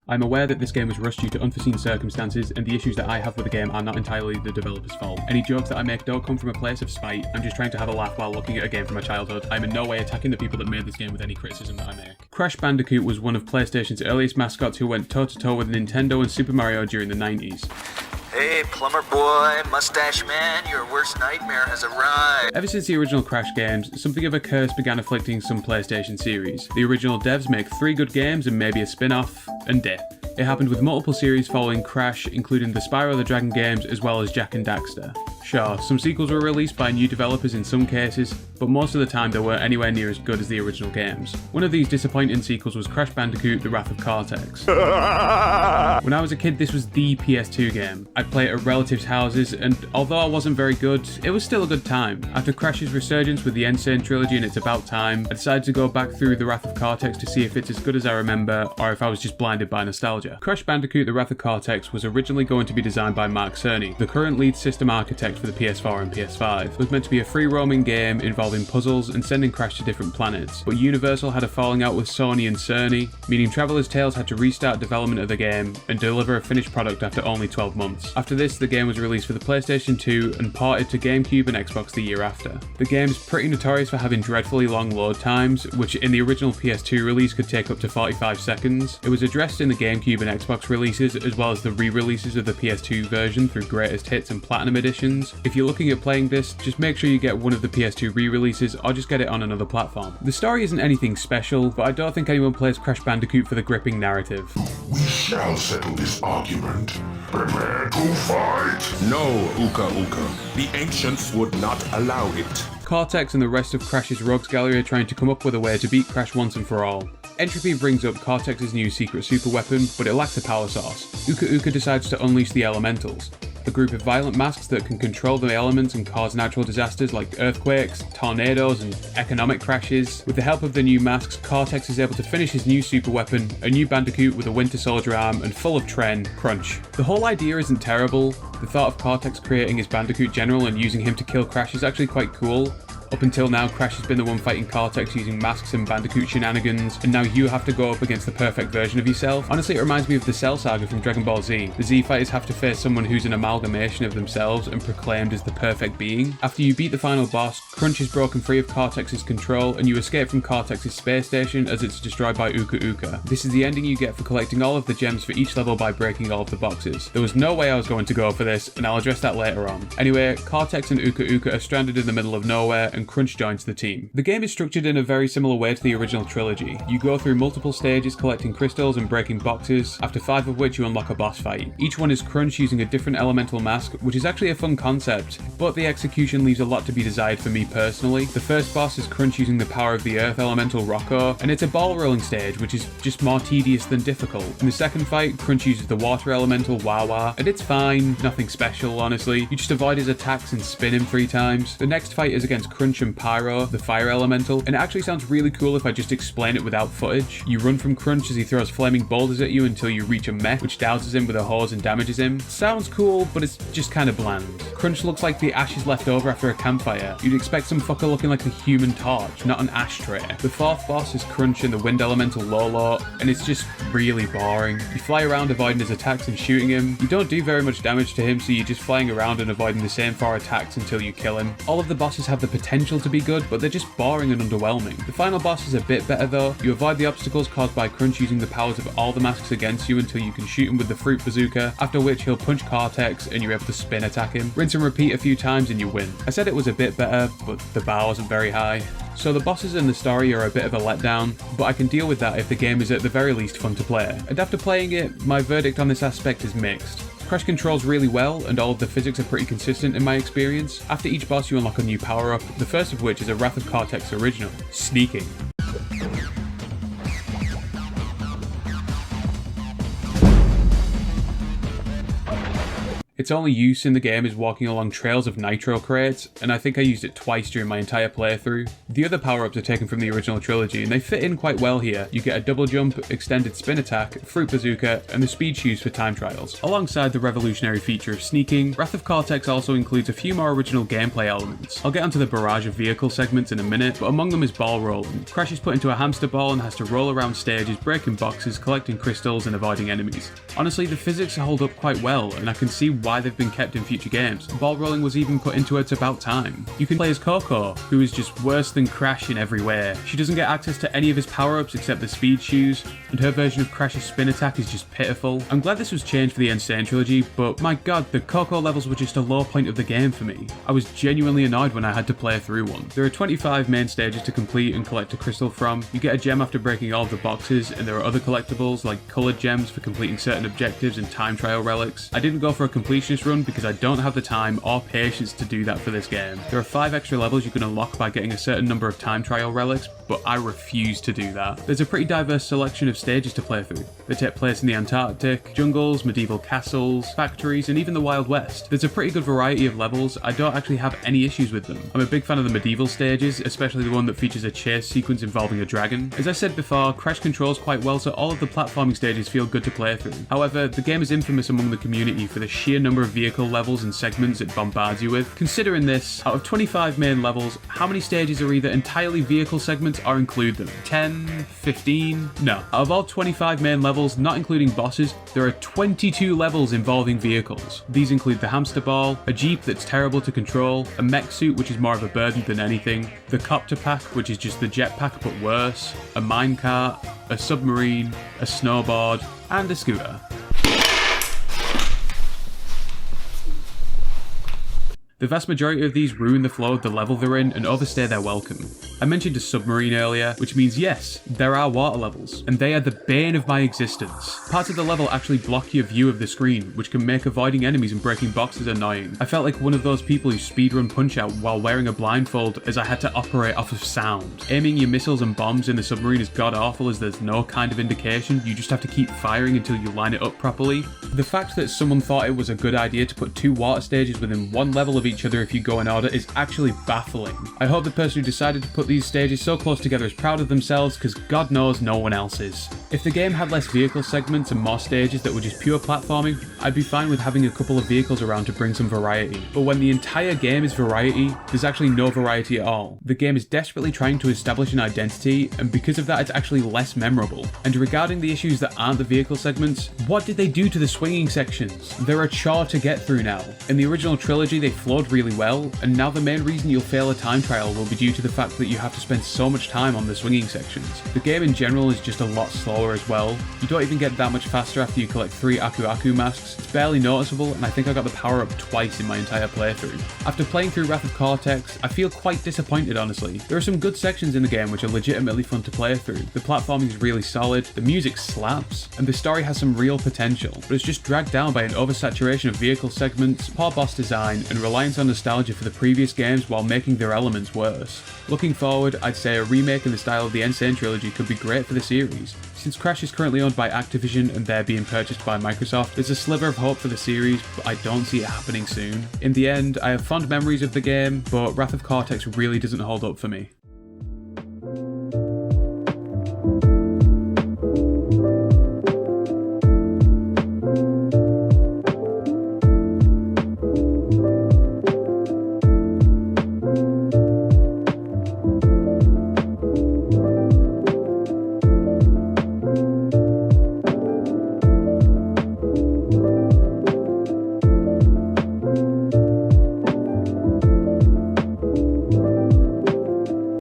I'm aware that this game was rushed due to unforeseen circumstances, and the issues that I have with the game are not entirely the developer's fault. Any jokes that I make don't come from a place of spite. I'm just trying to have a laugh while looking at a game from my childhood. I'm in no way attacking the people that made this game with any criticism that I make. Crash Bandicoot was one of PlayStation's earliest mascots who went toe-to-toe with Nintendo and Super Mario during the 90s. Hey, plumber boy, mustache man, your worst nightmare has arrived. Ever since the original Crash games, something of a curse began afflicting some PlayStation series. The original devs make 3 good games and maybe a spin-off, and dip. It happened with multiple series following Crash, including the Spyro the Dragon games as well as Jak and Daxter. Sure, some sequels were released by new developers in some cases, but most of the time they weren't anywhere near as good as the original games. One of these disappointing sequels was Crash Bandicoot: The Wrath of Cortex. When I was a kid, this was the PS2 game. I'd play it at relatives' houses, and although I wasn't very good, it was still a good time. After Crash's resurgence with the N.Sane Trilogy and It's About Time, I decided to go back through The Wrath of Cortex to see if it's as good as I remember, or if I was just blinded by nostalgia. Crash Bandicoot: The Wrath of Cortex was originally going to be designed by Mark Cerny, the current lead system architect for the PS4 and PS5. It was meant to be a free-roaming game involving puzzles and sending Crash to different planets, but Universal had a falling out with Sony and Cerny, meaning Traveller's Tales had to restart development of the game and deliver a finished product after only 12 months. After this, the game was released for the PlayStation 2 and ported to GameCube and Xbox the year after. The game's pretty notorious for having dreadfully long load times, which in the original PS2 release could take up to 45 seconds. It was addressed in the GameCube and Xbox releases, as well as the re-releases of the PS2 version through Greatest Hits and Platinum Editions. If you're looking at playing this, just make sure you get one of the PS2 re-releases or just get it on another platform. The story isn't anything special, but I don't think anyone plays Crash Bandicoot for the gripping narrative. We shall settle this argument. Prepare to fight! No, Uka Uka. The ancients would not allow it. Cortex and the rest of Crash's rogues gallery are trying to come up with a way to beat Crash once and for all. Entropy brings up Cortex's new secret super weapon, but it lacks a power source. Uka Uka decides to unleash the elementals, a group of violent masks that can control the elements and cause natural disasters like earthquakes, tornadoes, and economic crashes. With the help of the new masks, Cortex is able to finish his new super weapon, a new Bandicoot with a Winter Soldier arm and full of Tren, Crunch. The whole idea isn't terrible. The thought of Cortex creating his Bandicoot General and using him to kill Crash is actually quite cool. Up until now, Crash has been the one fighting Cortex using masks and Bandicoot shenanigans, and now you have to go up against the perfect version of yourself. Honestly, it reminds me of the Cell Saga from Dragon Ball Z. The Z fighters have to face someone who's an amalgamation of themselves and proclaimed as the perfect being. After you beat the final boss, Crunch is broken free of Cortex's control, and you escape from Cortex's space station as it's destroyed by Uka Uka. This is the ending you get for collecting all of the gems for each level by breaking all of the boxes. There was no way I was going to go for this, and I'll address that later on. Anyway, Cortex and Uka Uka are stranded in the middle of nowhere, and Crunch joins the team. The game is structured in a very similar way to the original trilogy. You go through multiple stages collecting crystals and breaking boxes, after 5 of which you unlock a boss fight. Each one is Crunch using a different elemental mask, which is actually a fun concept, but the execution leaves a lot to be desired for me personally. The first boss is Crunch using the power of the earth elemental Rocco, and it's a ball rolling stage, which is just more tedious than difficult. In the second fight, Crunch uses the water elemental Wawa, and it's fine, nothing special honestly. You just avoid his attacks and spin him 3 times. The next fight is against Crunch and Pyro, the fire elemental, and it actually sounds really cool if I just explain it without footage. You run from Crunch as he throws flaming boulders at you until you reach a mech, which douses him with a hose and damages him. Sounds cool, but it's just kind of bland. Crunch looks like the ashes left over after a campfire. You'd expect some fucker looking like the Human Torch, not an ashtray. The fourth boss is Crunch and the wind elemental Lolo, and it's just really boring. You fly around avoiding his attacks and shooting him. You don't do very much damage to him, so you're just flying around and avoiding the same 4 attacks until you kill him. All of the bosses have the potential to be good, but they're just boring and underwhelming. The final boss is a bit better though. You avoid the obstacles caused by Crunch using the powers of all the masks against you until you can shoot him with the fruit bazooka, after which he'll punch Cortex and you're able to spin attack him. Rinse and repeat a few times and you win. I said it was a bit better, but the bar wasn't very high. So the bosses and the story are a bit of a letdown, but I can deal with that if the game is at the very least fun to play. And after playing it, my verdict on this aspect is mixed. Crash controls really well, and all of the physics are pretty consistent in my experience. After each boss you unlock a new power-up, the first of which is a Wrath of Cortex original, Sneaking. Its only use in the game is walking along trails of nitro crates, and I think I used it twice during my entire playthrough. The other power-ups are taken from the original trilogy, and they fit in quite well here. You get a double jump, extended spin attack, fruit bazooka, and the speed shoes for time trials. Alongside the revolutionary feature of sneaking, Wrath of Cortex also includes a few more original gameplay elements. I'll get onto the barrage of vehicle segments in a minute, but among them is ball rolling. Crash is put into a hamster ball and has to roll around stages, breaking boxes, collecting crystals, and avoiding enemies. Honestly, the physics hold up quite well, and I can see why they've been kept in future games. Ball rolling was even put into It's About Time. You can play as Coco, who is just worse than Crash in every way. She doesn't get access to any of his power-ups except the speed shoes, and her version of Crash's spin attack is just pitiful. I'm glad this was changed for the N.Sane trilogy, but my god, the Coco levels were just a low point of the game for me. I was genuinely annoyed when I had to play through one. There are 25 main stages to complete and collect a crystal from. You get a gem after breaking all of the boxes, and there are other collectibles like coloured gems for completing certain objectives and time trial relics. I didn't go for a completionist run because I don't have the time or patience to do that for this game. There are 5 extra levels you can unlock by getting a certain number of time trial relics, but I refuse to do that. There's a pretty diverse selection of stages to play through. They take place in the Antarctic, jungles, medieval castles, factories, and even the Wild West. There's a pretty good variety of levels. I don't actually have any issues with them. I'm a big fan of the medieval stages, especially the one that features a chase sequence involving a dragon. As I said before, Crash controls quite well, so all of the platforming stages feel good to play through. However, the game is infamous among the community for the sheer number of vehicle levels and segments it bombards you with. Considering this, out of 25 main levels, how many stages are either entirely vehicle segments or include them? 10? 15? No. Out of all 25 main levels, not including bosses, there are 22 levels involving vehicles. These include the hamster ball, a jeep that's terrible to control, a mech suit which is more of a burden than anything, the copter pack which is just the jetpack but worse, a minecart, a submarine, a snowboard, and a scooter. The vast majority of these ruin the flow of the level they're in and overstay their welcome. I mentioned a submarine earlier, which means yes, there are water levels, and they are the bane of my existence. Parts of the level actually block your view of the screen, which can make avoiding enemies and breaking boxes annoying. I felt like one of those people who speedrun Punch-Out while wearing a blindfold as I had to operate off of sound. Aiming your missiles and bombs in the submarine is god-awful as there's no kind of indication, you just have to keep firing until you line it up properly. The fact that someone thought it was a good idea to put 2 water stages within one level of each other if you go in order is actually baffling. I hope the person who decided to put these stages so close together is proud of themselves, because God knows no one else is. If the game had less vehicle segments and more stages that were just pure platforming, I'd be fine with having a couple of vehicles around to bring some variety. But when the entire game is variety, there's actually no variety at all. The game is desperately trying to establish an identity, and because of that it's actually less memorable. And regarding the issues that aren't the vehicle segments, what did they do to the swinging sections? They're a chore to get through now. In the original trilogy they flowed really well, and now the main reason you'll fail a time trial will be due to the fact that you have to spend so much time on the swinging sections. The game in general is just a lot slower as well. You don't even get that much faster after you collect 3 Aku Aku masks. It's barely noticeable, and I think I got the power up twice in my entire playthrough. After playing through Wrath of Cortex, I feel quite disappointed honestly. There are some good sections in the game which are legitimately fun to play through. The platforming is really solid, the music slaps, and the story has some real potential, but it's just dragged down by an oversaturation of vehicle segments, poor boss design, and reliance on nostalgia for the previous games while making their elements worse. Looking forward, I'd say a remake in the style of the N.Sane trilogy could be great for the series. Since Crash is currently owned by Activision and they're being purchased by Microsoft, there's a sliver of hope for the series, but I don't see it happening soon. In the end, I have fond memories of the game, but Wrath of Cortex really doesn't hold up for me.